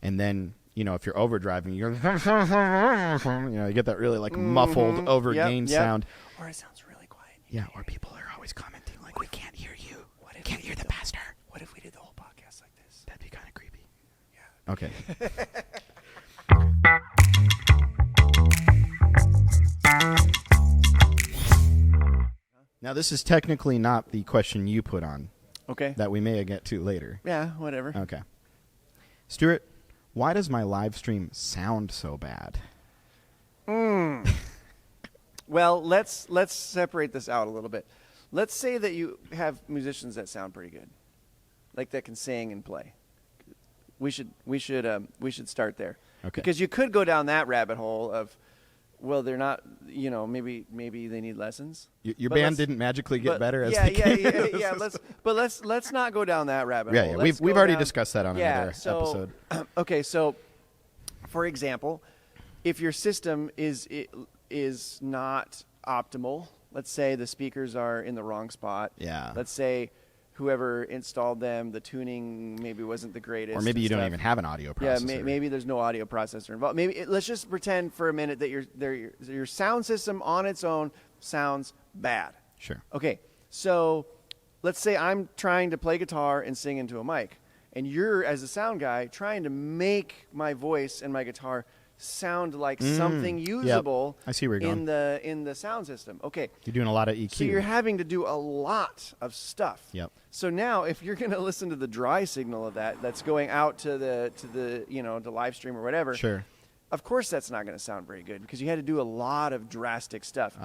And then, if you're overdriving, you get that really muffled, overgained sound. Or it sounds really quiet. Yeah, or people are always commenting we can't hear you. Can't hear the pastor. What if we did the whole podcast like this? That'd be kind of creepy. Yeah. Okay. Now, this is technically not the question you put on. Okay. That we may get to later. Yeah, whatever. Okay. Stuart, why does my live stream sound so bad? Well, let's separate this out a little bit. Let's say that you have musicians that sound pretty good, like that can sing and play. We should start there. Okay. Because you could go down that rabbit hole of, well, they're not, maybe they need lessons. Your band didn't magically get better as they came. Yeah. Let's not go down that rabbit hole. Yeah. We've already discussed that on another episode. Okay, so for example, if your system is not optimal, let's say the speakers are in the wrong spot. Yeah. Let's say whoever installed them, the tuning maybe wasn't the greatest. Or maybe you don't even have an audio processor. Yeah, maybe there's no audio processor involved. Let's just pretend for a minute that your sound system on its own sounds bad. Sure. Okay, so let's say I'm trying to play guitar and sing into a mic, and you're, as a sound guy, trying to make my voice and my guitar sound like something usable. I see where you're going. in the sound system. Okay. You're doing a lot of EQ. So you're having to do a lot of stuff. Yep. So now if you're going to listen to the dry signal of that's going out to the live stream or whatever. Sure. Of course that's not going to sound very good because you had to do a lot of drastic stuff.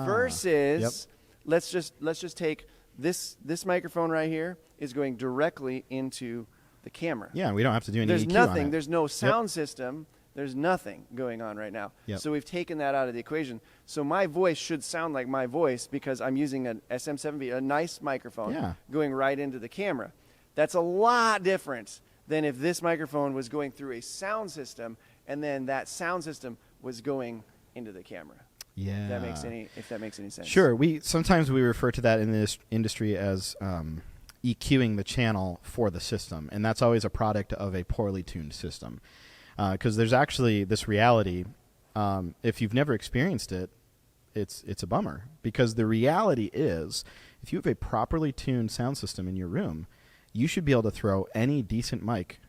Versus let's just take this microphone right here is going directly into the camera. Yeah, we don't have to do any There's EQ nothing. on it. There's no sound system. There's nothing going on right now. Yep. So we've taken that out of the equation. So my voice should sound like my voice because I'm using an SM7B, a nice microphone, going right into the camera. That's a lot different than if this microphone was going through a sound system and then that sound system was going into the camera. Yeah. If that makes any sense. Sure. Sometimes we refer to that in this industry as EQing the channel for the system, and that's always a product of a poorly tuned system. Because there's actually this reality. If you've never experienced it, it's a bummer. Because the reality is, if you have a properly tuned sound system in your room, you should be able to throw any decent mic,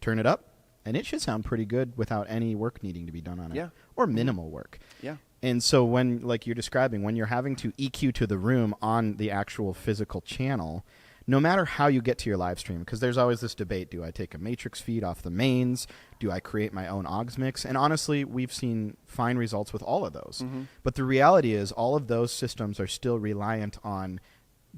turn it up, and it should sound pretty good without any work needing to be done on it. Yeah. Or minimal work. Yeah. And so when, like you're describing, when you're having to EQ to the room on the actual physical channel, no matter how you get to your live stream, because there's always this debate, do I take a matrix feed off the mains? Do I create my own aux mix? And honestly, we've seen fine results with all of those. Mm-hmm. But the reality is all of those systems are still reliant on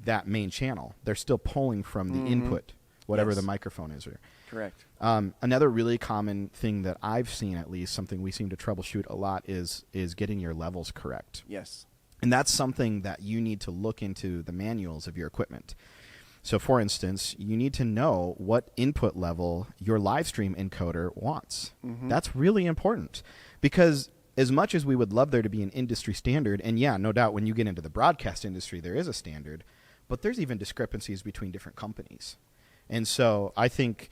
that main channel. They're still pulling from the input, whatever the microphone is. Correct. Another really common thing that I've seen, at least, something we seem to troubleshoot a lot, is getting your levels correct. Yes. And that's something that you need to look into the manuals of your equipment. So, for instance, you need to know what input level your live stream encoder wants. Mm-hmm. That's really important because as much as we would love there to be an industry standard, and yeah, no doubt when you get into the broadcast industry, there is a standard, but there's even discrepancies between different companies. And so I think,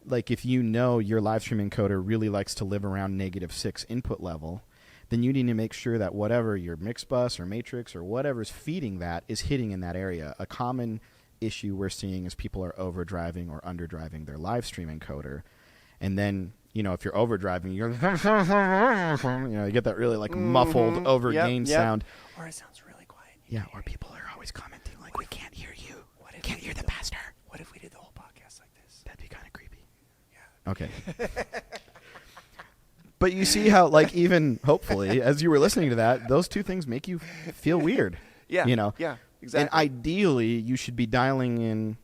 like, if you know your live stream encoder really likes to live around -6 input level, then you need to make sure that whatever your mix bus or matrix or whatever's feeding that is hitting in that area. A common issue we're seeing is people are overdriving or underdriving their live stream encoder. And then, if you're overdriving, you get that really muffled, overgained sound. Or it sounds really quiet. Yeah, or people are always commenting we can't hear you. Can't hear the pastor. What if we did the whole podcast like this? That'd be kind of creepy. Yeah. Okay. But you see how, even hopefully, as you were listening to that, those two things make you feel weird. Yeah. Yeah. Exactly. And ideally, you should be dialing in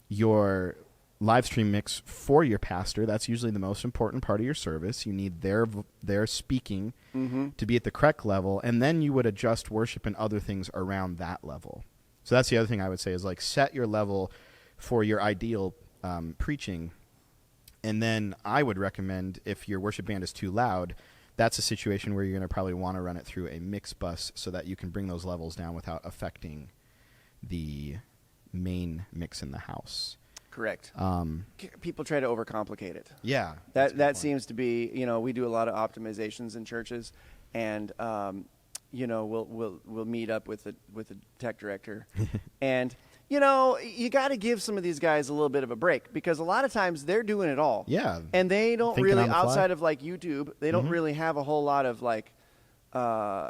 your live stream mix for your pastor. That's usually the most important part of your service. You need their speaking to be at the correct level, and then you would adjust worship and other things around that level. So that's the other thing I would say is set your level for your ideal preaching, and then I would recommend if your worship band is too loud, that's a situation where you're going to probably want to run it through a mix bus so that you can bring those levels down without affecting the main mix in the house. Correct. People try to overcomplicate it. Yeah. That seems to be, we do a lot of optimizations in churches, and we'll meet up with the tech director, and you got to give some of these guys a little bit of a break, because a lot of times they're doing it all. Yeah. And they don't really, outside of like YouTube, they don't really have a whole lot of like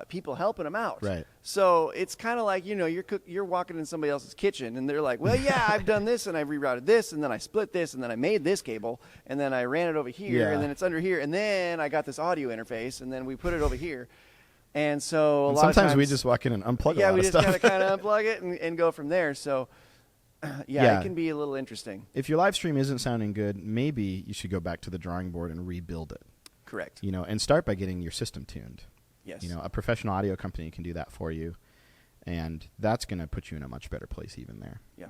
people helping them out. Right. So it's kind of like, you're walking in somebody else's kitchen, and they're like, well, yeah, I've done this, and I've rerouted this, and then I split this, and then I made this cable, and then I ran it over here, and then it's under here, and then I got this audio interface, and then we put it over here. And so a lot of times we just walk in and unplug a lot of we stuff. just kind of unplug it and go from there. So it can be a little interesting. If your live stream isn't sounding good, maybe you should go back to the drawing board and rebuild it. Correct. And start by getting your system tuned. Yes. A professional audio company can do that for you, and that's going to put you in a much better place even there. Yeah.